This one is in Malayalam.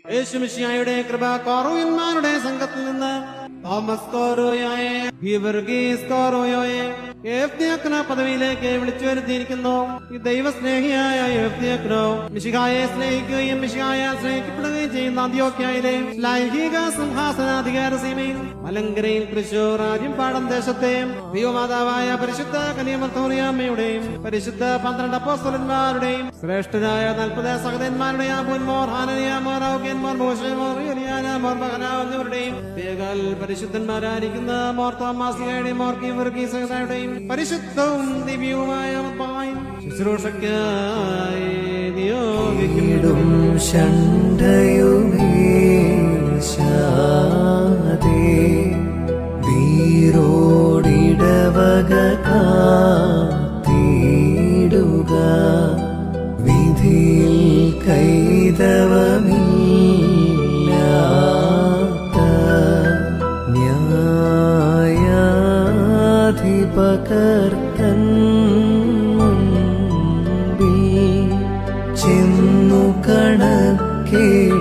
യേശുമിശിഹായുടെ കൃപ കോറോയന്മാരുടെ സംഘത്തിൽ നിന്ന് തോമസ് കോറോയോയെ, ഗീവർഗീസ് കോറോയോയെ എഫ്ദിയാക്കന പദവിയിലേക്ക് വിളിച്ചു വരുത്തിയിരിക്കുന്നു. ഈ ദൈവസ്നേഹിയായ എഫ്ദിയാക്കനോ മിശിഹായെ സ്നേഹിക്കുകയും മിശിഹായെ സ്നേഹിക്കപ്പെടുകയും ചെയ്യുന്ന അന്ത്യോക്യയിലെ ലൈംഗിക സിംഹാസനാധികാര സീമയിൽ മലങ്കരയിൽ തൃശൂർ രാജ്യംപാടം ദേശത്തെയും ദൈവമാതാവായ പരിശുദ്ധ കന്യാമർത്തോറിയമ്മയുടെയും പരിശുദ്ധ 12 അപ്പോസ്തലന്മാരുടെയും ശ്രേഷ്ഠരായ 40 സഹോദരന്മാരുടെയും അബൂൻമോർ ഹാനനിയാമോർ ഔഗ്യൻമോർ മോശമോർ യോലിയാനാമോർ മഹനാ എന്നിവരുടെയും പരിശുദ്ധന്മാരായിരിക്കുന്ന മോർ തോമാസിയുടെയും മോർ ഗീവർഗീസയുടെയും പരിശുദ്ധവും ദിവ്യവുമായ ശുശ്രൂഷയ്ക്കായി നിയോഗിക്കും. വീരോടിടവക കാത്തിടുക, വിധിയിൽ കൈതവമില്ലാത്ത ന്യായാധിപകർത്തൻ മുൻപിൽ ചെന്നു കണക്കേൽ